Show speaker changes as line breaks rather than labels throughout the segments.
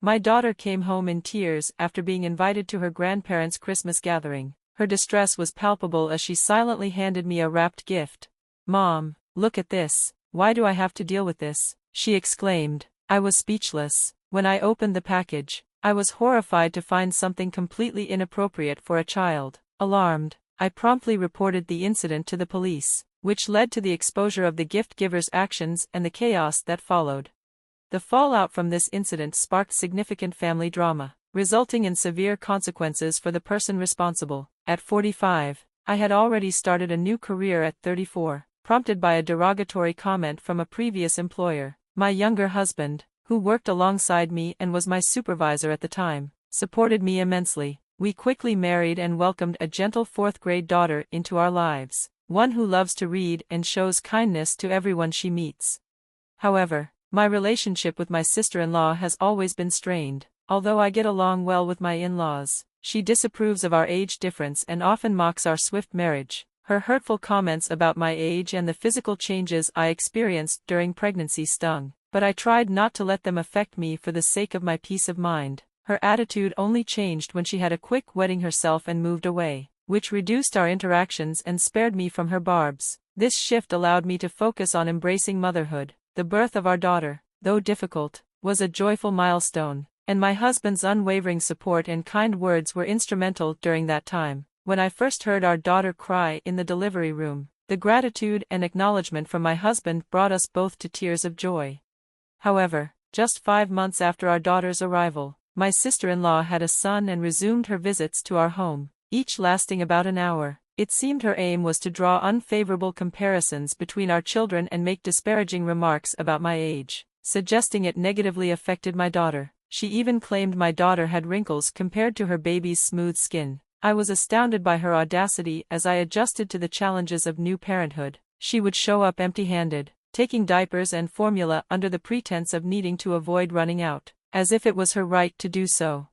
My daughter came home in tears after being invited to her grandparents' Christmas gathering. Her distress was palpable as she silently handed me a wrapped gift. "Mom, look at this. Why do I have to deal with this?" she exclaimed. I was speechless. When I opened the package, I was horrified to find something completely inappropriate for a child. Alarmed, I promptly reported the incident to the police, which led to the exposure of the gift giver's actions and the chaos that followed. The fallout from this incident sparked significant family drama, resulting in severe consequences for the person responsible. At 45, I had already started a new career at 34, prompted by a derogatory comment from a previous employer. My younger husband, who worked alongside me and was my supervisor at the time, supported me immensely. We quickly married and welcomed a gentle fourth-grade daughter into our lives, one who loves to read and shows kindness to everyone she meets. However, my relationship with my sister-in-law has always been strained. Although I get along well with my in-laws, she disapproves of our age difference and often mocks our swift marriage. Her hurtful comments about my age and the physical changes I experienced during pregnancy stung, but I tried not to let them affect me for the sake of my peace of mind. Her attitude only changed when she had a quick wedding herself and moved away, which reduced our interactions and spared me from her barbs. This shift allowed me to focus on embracing motherhood. The birth of our daughter, though difficult, was a joyful milestone, and my husband's unwavering support and kind words were instrumental during that time. When I first heard our daughter cry in the delivery room, the gratitude and acknowledgement from my husband brought us both to tears of joy. However, just 5 months after our daughter's arrival, my sister-in-law had a son and resumed her visits to our home, each lasting about an hour. It seemed her aim was to draw unfavorable comparisons between our children and make disparaging remarks about my age, suggesting it negatively affected my daughter. She even claimed my daughter had wrinkles compared to her baby's smooth skin. I was astounded by her audacity as I adjusted to the challenges of new parenthood. She would show up empty-handed, taking diapers and formula under the pretense of needing to avoid running out, as if it was her right to do so.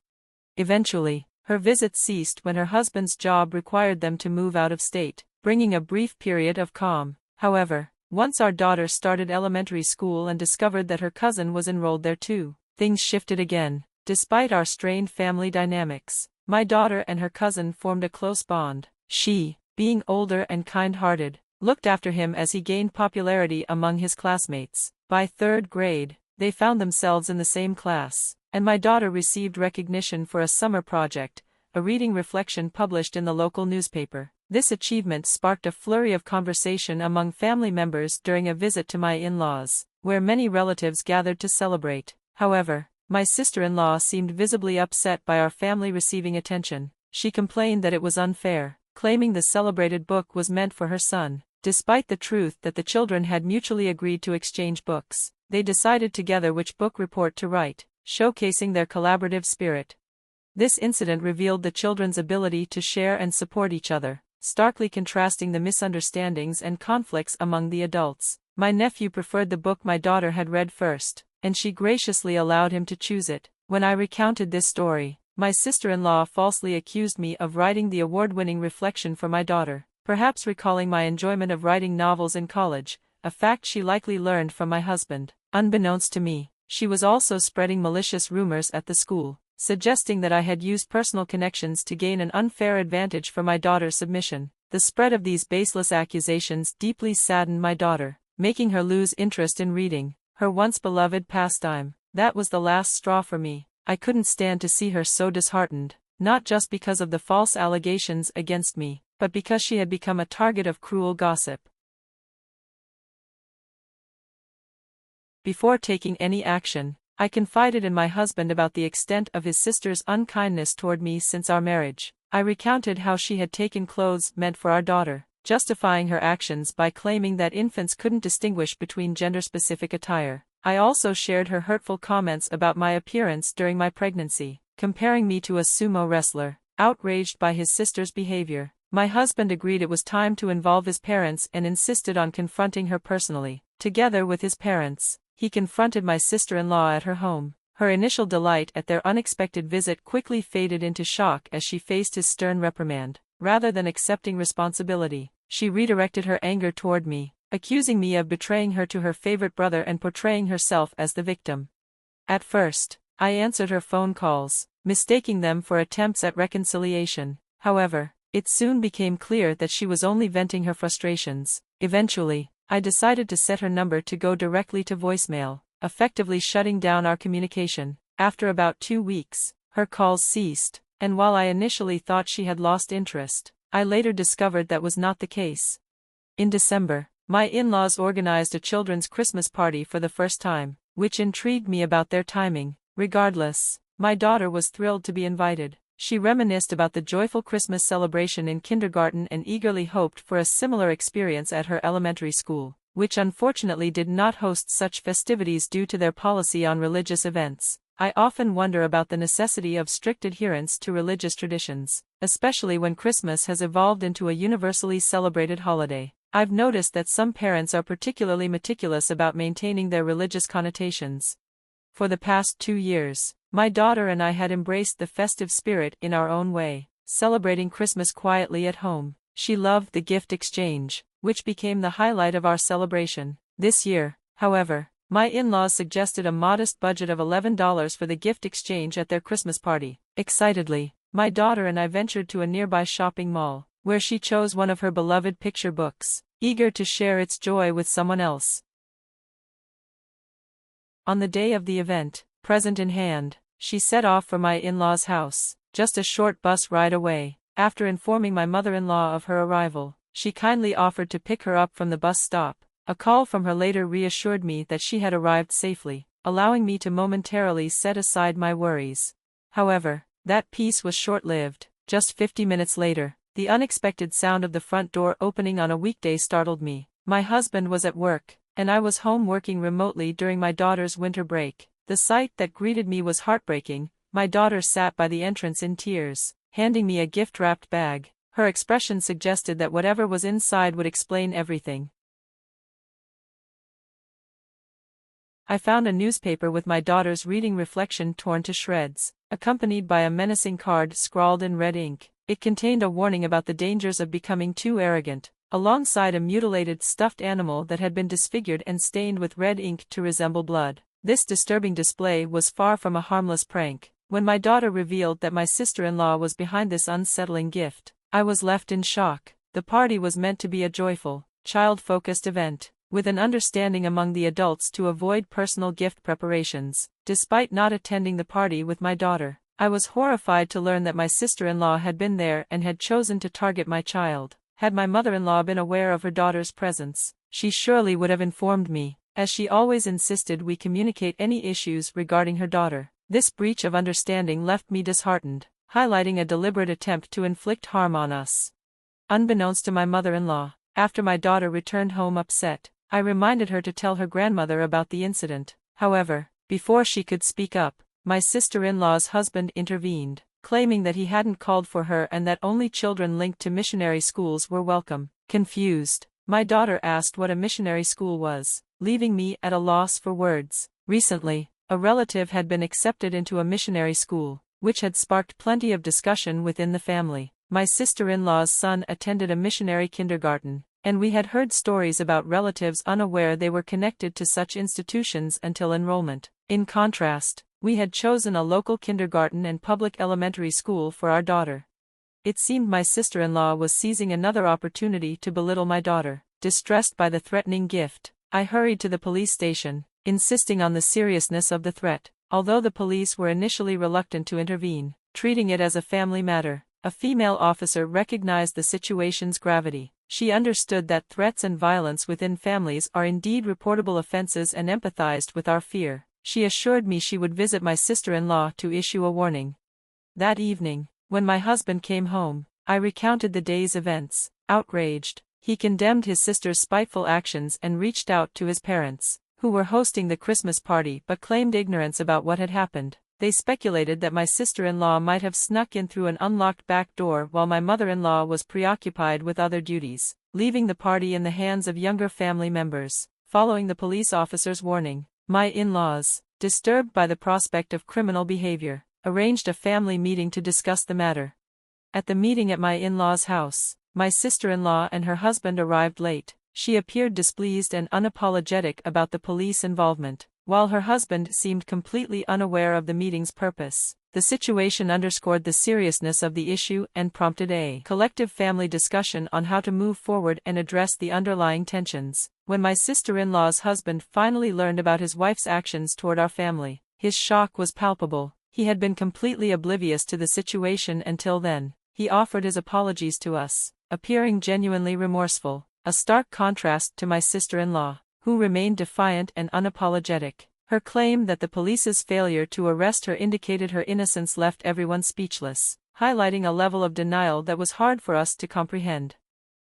Eventually, her visits ceased when her husband's job required them to move out of state, bringing a brief period of calm. However, once our daughter started elementary school and discovered that her cousin was enrolled there too, things shifted again. Despite our strained family dynamics, my daughter and her cousin formed a close bond. She, being older and kind-hearted, looked after him as he gained popularity among his classmates. By 3rd grade, they found themselves in the same class, and my daughter received recognition for a summer project, a reading reflection published in the local newspaper. This achievement sparked a flurry of conversation among family members during a visit to my in-laws, where many relatives gathered to celebrate. However, my sister-in-law seemed visibly upset by our family receiving attention. She complained that it was unfair, claiming the celebrated book was meant for her son. Despite the truth that the children had mutually agreed to exchange books, they decided together which book report to write, showcasing their collaborative spirit. This incident revealed the children's ability to share and support each other, starkly contrasting the misunderstandings and conflicts among the adults. My nephew preferred the book my daughter had read first, and she graciously allowed him to choose it. When I recounted this story, my sister-in-law falsely accused me of writing the award-winning reflection for my daughter, perhaps recalling my enjoyment of writing novels in college, a fact she likely learned from my husband. Unbeknownst to me, she was also spreading malicious rumors at the school, suggesting that I had used personal connections to gain an unfair advantage for my daughter's submission. The spread of these baseless accusations deeply saddened my daughter, making her lose interest in reading, her once beloved pastime. That was the last straw for me. I couldn't stand to see her so disheartened, not just because of the false allegations against me, but because she had become a target of cruel gossip. Before taking any action, I confided in my husband about the extent of his sister's unkindness toward me since our marriage. I recounted how she had taken clothes meant for our daughter, justifying her actions by claiming that infants couldn't distinguish between gender-specific attire. I also shared her hurtful comments about my appearance during my pregnancy, comparing me to a sumo wrestler. Outraged by his sister's behavior, my husband agreed it was time to involve his parents and insisted on confronting her personally. Together with his parents, he confronted my sister-in-law at her home. Her initial delight at their unexpected visit quickly faded into shock as she faced his stern reprimand. Rather than accepting responsibility, she redirected her anger toward me, accusing me of betraying her to her favorite brother and portraying herself as the victim. At first, I answered her phone calls, mistaking them for attempts at reconciliation. However, it soon became clear that she was only venting her frustrations. Eventually, I decided to set her number to go directly to voicemail, effectively shutting down our communication. After about 2 weeks, her calls ceased, and while I initially thought she had lost interest, I later discovered that was not the case. In December, my in-laws organized a children's Christmas party for the first time, which intrigued me about their timing. Regardless, my daughter was thrilled to be invited. She reminisced about the joyful Christmas celebration in kindergarten and eagerly hoped for a similar experience at her elementary school, which unfortunately did not host such festivities due to their policy on religious events. I often wonder about the necessity of strict adherence to religious traditions, especially when Christmas has evolved into a universally celebrated holiday. I've noticed that some parents are particularly meticulous about maintaining their religious connotations. For the past 2 years, my daughter and I had embraced the festive spirit in our own way, celebrating Christmas quietly at home. She loved the gift exchange, which became the highlight of our celebration. This year, however, my in-laws suggested a modest budget of $11 for the gift exchange at their Christmas party. Excitedly, my daughter and I ventured to a nearby shopping mall, where she chose one of her beloved picture books, eager to share its joy with someone else. On the day of the event, present in hand, she set off for my in-laws' house, just a short bus ride away. After informing my mother-in-law of her arrival, she kindly offered to pick her up from the bus stop. A call from her later reassured me that she had arrived safely, allowing me to momentarily set aside my worries. However, that peace was short-lived. Just 50 minutes later, the unexpected sound of the front door opening on a weekday startled me. My husband was at work, and I was home working remotely during my daughter's winter break. The sight that greeted me was heartbreaking. My daughter sat by the entrance in tears, handing me a gift-wrapped bag. Her expression suggested that whatever was inside would explain everything. I found a newspaper with my daughter's reading reflection torn to shreds, accompanied by a menacing card scrawled in red ink. It contained a warning about the dangers of becoming too arrogant, alongside a mutilated stuffed animal that had been disfigured and stained with red ink to resemble blood. This disturbing display was far from a harmless prank. When my daughter revealed that my sister-in-law was behind this unsettling gift, I was left in shock. The party was meant to be a joyful, child-focused event, with an understanding among the adults to avoid personal gift preparations. Despite not attending the party with my daughter, I was horrified to learn that my sister-in-law had been there and had chosen to target my child. Had my mother-in-law been aware of her daughter's presence, she surely would have informed me, as she always insisted we communicate any issues regarding her daughter. This breach of understanding left me disheartened, highlighting a deliberate attempt to inflict harm on us. Unbeknownst to my mother-in-law, after my daughter returned home upset, I reminded her to tell her grandmother about the incident. However, before she could speak up, my sister-in-law's husband intervened, claiming that he hadn't called for her and that only children linked to missionary schools were welcome. Confused, my daughter asked what a missionary school was, leaving me at a loss for words. Recently, a relative had been accepted into a missionary school, which had sparked plenty of discussion within the family. My sister-in-law's son attended a missionary kindergarten, and we had heard stories about relatives unaware they were connected to such institutions until enrollment. In contrast, we had chosen a local kindergarten and public elementary school for our daughter. It seemed my sister-in-law was seizing another opportunity to belittle my daughter. Distressed by the threatening gift, I hurried to the police station, insisting on the seriousness of the threat. Although the police were initially reluctant to intervene, treating it as a family matter, a female officer recognized the situation's gravity. She understood that threats and violence within families are indeed reportable offenses and empathized with our fear. She assured me she would visit my sister-in-law to issue a warning. That evening, when my husband came home, I recounted the day's events. Outraged, he condemned his sister's spiteful actions and reached out to his parents, who were hosting the Christmas party but claimed ignorance about what had happened. They speculated that my sister-in-law might have snuck in through an unlocked back door while my mother-in-law was preoccupied with other duties, leaving the party in the hands of younger family members. Following the police officer's warning, my in-laws, disturbed by the prospect of criminal behavior, arranged a family meeting to discuss the matter. At the meeting at my in-laws' house, my sister-in-law and her husband arrived late. She appeared displeased and unapologetic about the police involvement. while her husband seemed completely unaware of the meeting's purpose. The situation underscored the seriousness of the issue and prompted a collective family discussion on how to move forward and address the underlying tensions. When my sister-in-law's husband finally learned about his wife's actions toward our family, his shock was palpable. He had been completely oblivious to the situation until then. He offered his apologies to us, appearing genuinely remorseful, a stark contrast to my sister-in-law, who remained defiant and unapologetic. Her claim that the police's failure to arrest her indicated her innocence left everyone speechless, highlighting a level of denial that was hard for us to comprehend.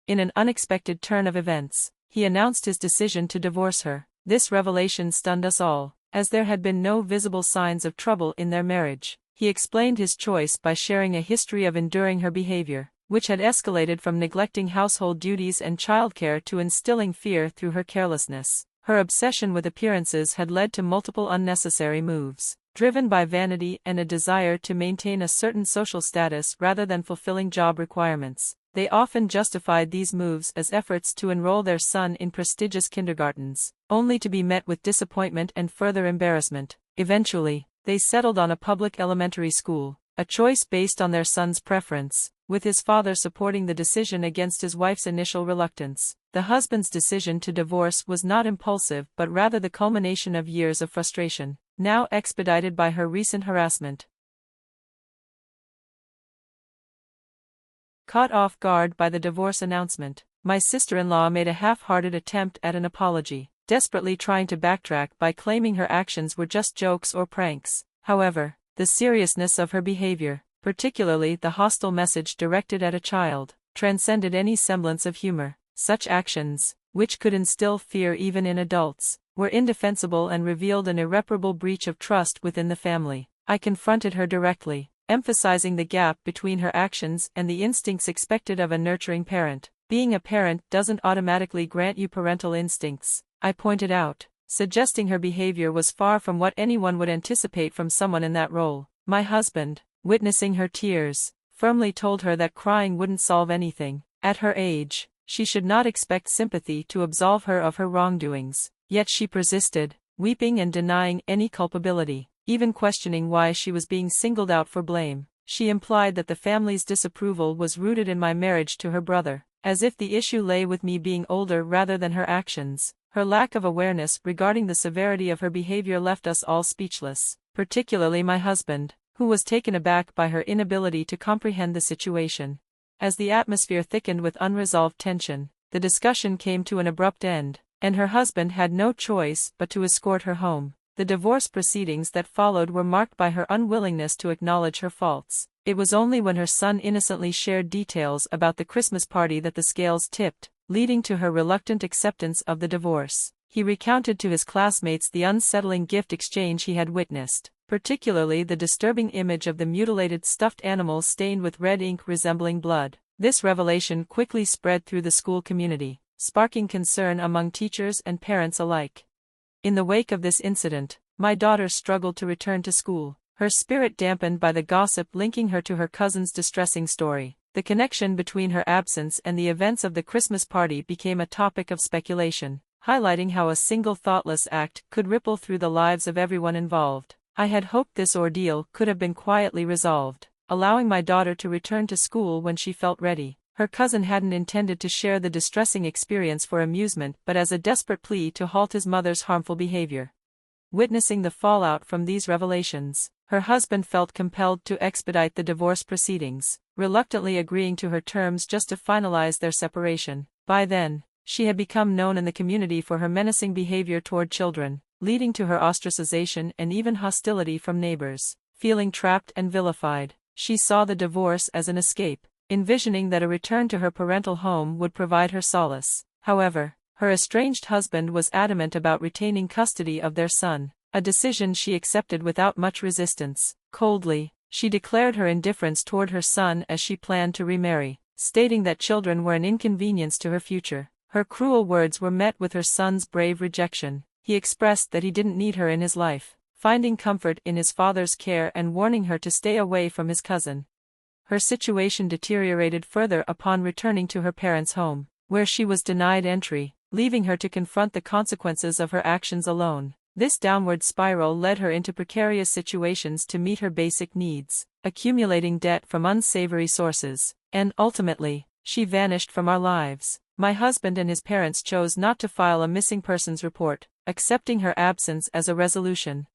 In an unexpected turn of events, he announced his decision to divorce her. This revelation stunned us all, as there had been no visible signs of trouble in their marriage. He explained his choice by sharing a history of enduring her behavior, which had escalated from neglecting household duties and childcare to instilling fear through her carelessness. Her obsession with appearances had led to multiple unnecessary moves, driven by vanity and a desire to maintain a certain social status rather than fulfilling job requirements. They often justified these moves as efforts to enroll their son in prestigious kindergartens, only to be met with disappointment and further embarrassment. Eventually, they settled on a public elementary school, a choice based on their son's preference, with his father supporting the decision against his wife's initial reluctance. The husband's decision to divorce was not impulsive but rather the culmination of years of frustration, now expedited by her recent harassment. Caught off guard by the divorce announcement, my sister-in-law made a half-hearted attempt at an apology, desperately trying to backtrack by claiming her actions were just jokes or pranks. However, the seriousness of her behavior, particularly the hostile message directed at a child, transcended any semblance of humor. Such actions, which could instill fear even in adults, were indefensible and revealed an irreparable breach of trust within the family. I confronted her directly, emphasizing the gap between her actions and the instincts expected of a nurturing parent. Being a parent doesn't automatically grant you parental instincts, I pointed out, suggesting her behavior was far from what anyone would anticipate from someone in that role. My husband, witnessing her tears, firmly told her that crying wouldn't solve anything. At her age, she should not expect sympathy to absolve her of her wrongdoings. Yet she persisted, weeping and denying any culpability, even questioning why she was being singled out for blame. She implied that the family's disapproval was rooted in my marriage to her brother, as if the issue lay with me being older rather than her actions. Her lack of awareness regarding the severity of her behavior left us all speechless, particularly my husband, who was taken aback by her inability to comprehend the situation. As the atmosphere thickened with unresolved tension, the discussion came to an abrupt end, and her husband had no choice but to escort her home. The divorce proceedings that followed were marked by her unwillingness to acknowledge her faults. It was only when her son innocently shared details about the Christmas party that the scales tipped, leading to her reluctant acceptance of the divorce. He recounted to his classmates the unsettling gift exchange he had witnessed, particularly the disturbing image of the mutilated stuffed animals stained with red ink resembling blood. This revelation quickly spread through the school community, sparking concern among teachers and parents alike. In the wake of this incident, my daughter struggled to return to school, her spirit dampened by the gossip linking her to her cousin's distressing story. The connection between her absence and the events of the Christmas party became a topic of speculation, highlighting how a single thoughtless act could ripple through the lives of everyone involved. I had hoped this ordeal could have been quietly resolved, allowing my daughter to return to school when she felt ready. Her cousin hadn't intended to share the distressing experience for amusement but as a desperate plea to halt his mother's harmful behavior. Witnessing the fallout from these revelations, her husband felt compelled to expedite the divorce proceedings, reluctantly agreeing to her terms just to finalize their separation. By then, she had become known in the community for her menacing behavior toward children, leading to her ostracization and even hostility from neighbors. Feeling trapped and vilified, she saw the divorce as an escape, envisioning that a return to her parental home would provide her solace. However, her estranged husband was adamant about retaining custody of their son, a decision she accepted without much resistance. Coldly, she declared her indifference toward her son as she planned to remarry, stating that children were an inconvenience to her future. Her cruel words were met with her son's brave rejection. He expressed that he didn't need her in his life, finding comfort in his father's care and warning her to stay away from his cousin. Her situation deteriorated further upon returning to her parents' home, where she was denied entry, leaving her to confront the consequences of her actions alone. This downward spiral led her into precarious situations to meet her basic needs, accumulating debt from unsavory sources, and ultimately, she vanished from our lives. My husband and his parents chose not to file a missing persons report, accepting her absence as a resolution.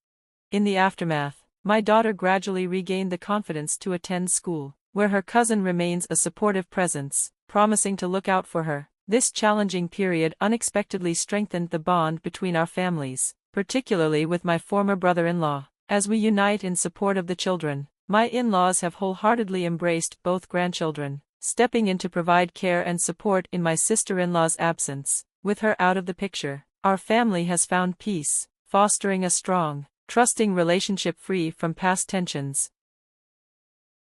In the aftermath, my daughter gradually regained the confidence to attend school, where her cousin remains a supportive presence, promising to look out for her. This challenging period unexpectedly strengthened the bond between our families, particularly with my former brother-in-law. As we unite in support of the children, my in-laws have wholeheartedly embraced both grandchildren, stepping in to provide care and support in my sister-in-law's absence. With her out of the picture, our family has found peace, fostering a strong, trusting relationship free from past tensions.